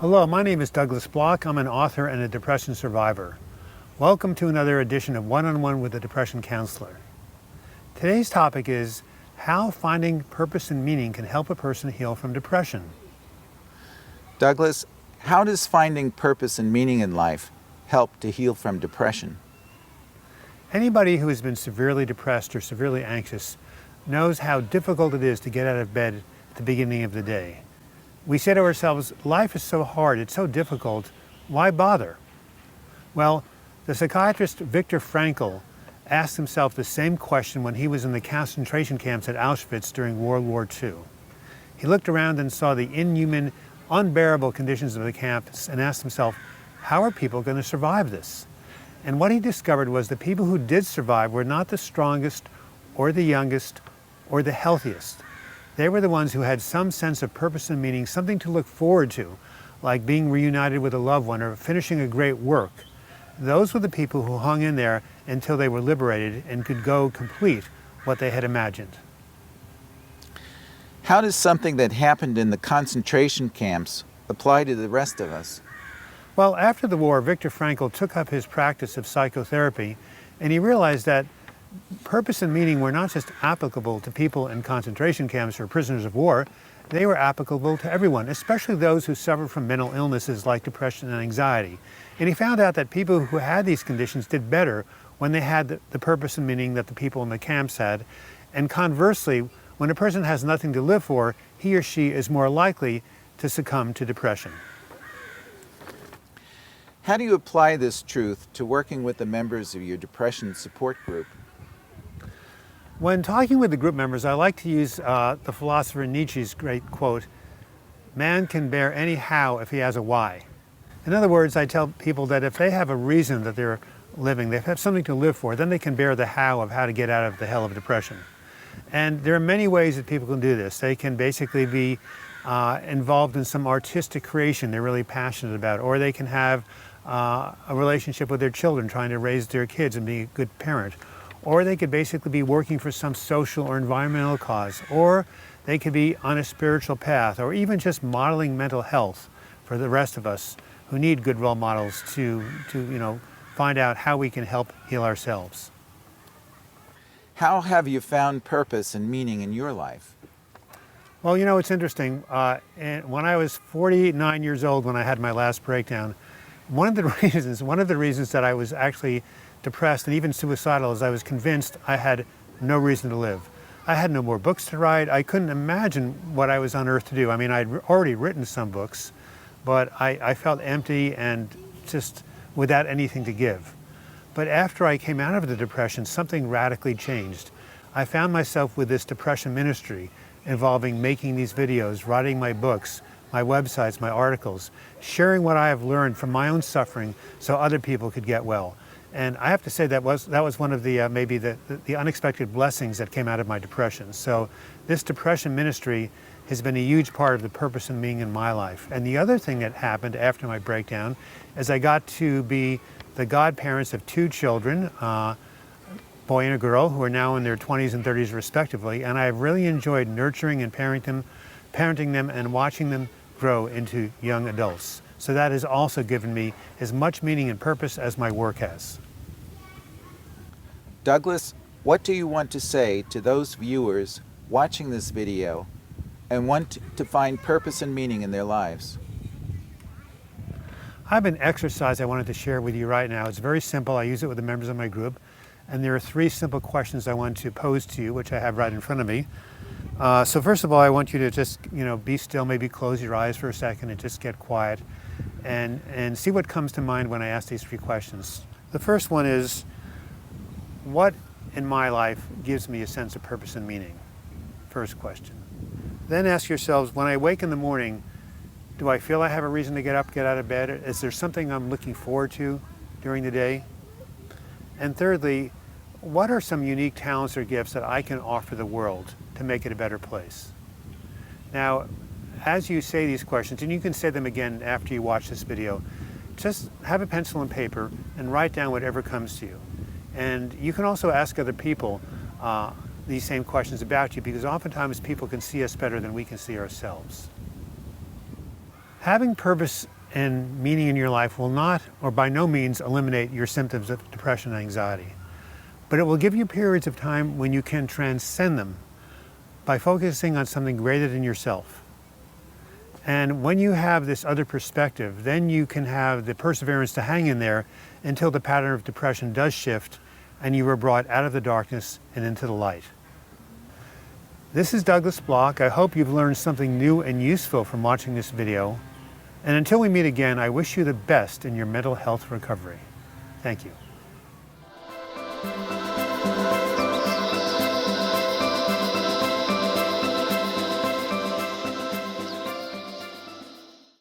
Hello, my name is Douglas Bloch. I'm an author and a depression survivor. Welcome to another edition of One-on-One with a Depression Counselor. Today's topic is how finding purpose and meaning can help a person heal from depression. Douglas, how does finding purpose and meaning in life help to heal from depression? Anybody who has been severely depressed or severely anxious knows how difficult it is to get out of bed at the beginning of the day. We say to ourselves, life is so hard, it's so difficult, why bother? Well, the psychiatrist Viktor Frankl asked himself the same question when he was in the concentration camps at Auschwitz during World War II. He looked around and saw the inhuman, unbearable conditions of the camps and asked himself, how are people going to survive this? And what he discovered was the people who did survive were not the strongest or the youngest or the healthiest. They were the ones who had some sense of purpose and meaning, something to look forward to, like being reunited with a loved one or finishing a great work. Those were the people who hung in there until they were liberated and could go complete what they had imagined. How does something that happened in the concentration camps apply to the rest of us? Well, after the war, Viktor Frankl took up his practice of psychotherapy, and he realized that purpose and meaning were not just applicable to people in concentration camps or prisoners of war, they were applicable to everyone, especially those who suffered from mental illnesses like depression and anxiety. And he found out that people who had these conditions did better when they had the purpose and meaning that the people in the camps had. And conversely, when a person has nothing to live for, he or she is more likely to succumb to depression. How do you apply this truth to working with the members of your depression support group? When talking with the group members, I like to use the philosopher Nietzsche's great quote, "Man can bear any how if he has a why." In other words, I tell people that if they have a reason that they're living, they have something to live for, then they can bear the how of how to get out of the hell of depression. And there are many ways that people can do this. They can basically be involved in some artistic creation they're really passionate about, or they can have a relationship with their children, trying to raise their kids and be a good parent. Or they could basically be working for some social or environmental cause, or they could be on a spiritual path, or even just modeling mental health for the rest of us who need good role models to find out how we can help heal ourselves. How have you found purpose and meaning in your life? Well, it's interesting. When I was 49 years old, when I had my last breakdown, one of the reasons that I was actually depressed and even suicidal is I was convinced I had no reason to live. I had no more books to write. I couldn't imagine what I was on earth to do. I mean, I'd already written some books, but I felt empty and just without anything to give. But after I came out of the depression, something radically changed. I found myself with this depression ministry involving making these videos, writing my books, my websites, my articles, sharing what I have learned from my own suffering so other people could get well. And I have to say that was one of the maybe the unexpected blessings that came out of my depression. So this depression ministry has been a huge part of the purpose and meaning in my life. And the other thing that happened after my breakdown is I got to be the godparents of two children, a boy and a girl, who are now in their 20s and 30s respectively. And I've really enjoyed nurturing and parenting them and watching them grow into young adults. So that has also given me as much meaning and purpose as my work has. Douglas, what do you want to say to those viewers watching this video and want to find purpose and meaning in their lives? I have an exercise I wanted to share with you right now. It's very simple. I use it with the members of my group. And there are three simple questions I want to pose to you, which I have right in front of me. So first of all, I want you to just, be still, maybe close your eyes for a second and just get quiet and see what comes to mind when I ask these three questions. The first one is, what in my life gives me a sense of purpose and meaning? First question. Then ask yourselves, when I wake in the morning, do I feel I have a reason to get up, get out of bed? Is there something I'm looking forward to during the day? And thirdly, what are some unique talents or gifts that I can offer the world to make it a better place? Now, as you say these questions, and you can say them again after you watch this video, just have a pencil and paper and write down whatever comes to you. And you can also ask other people these same questions about you, because oftentimes people can see us better than we can see ourselves. Having purpose and meaning in your life will not, or by no means, eliminate your symptoms of depression and anxiety. But it will give you periods of time when you can transcend them by focusing on something greater than yourself. And when you have this other perspective, then you can have the perseverance to hang in there until the pattern of depression does shift and you are brought out of the darkness and into the light. This is Douglas Bloch. I hope you've learned something new and useful from watching this video. And until we meet again, I wish you the best in your mental health recovery. Thank you.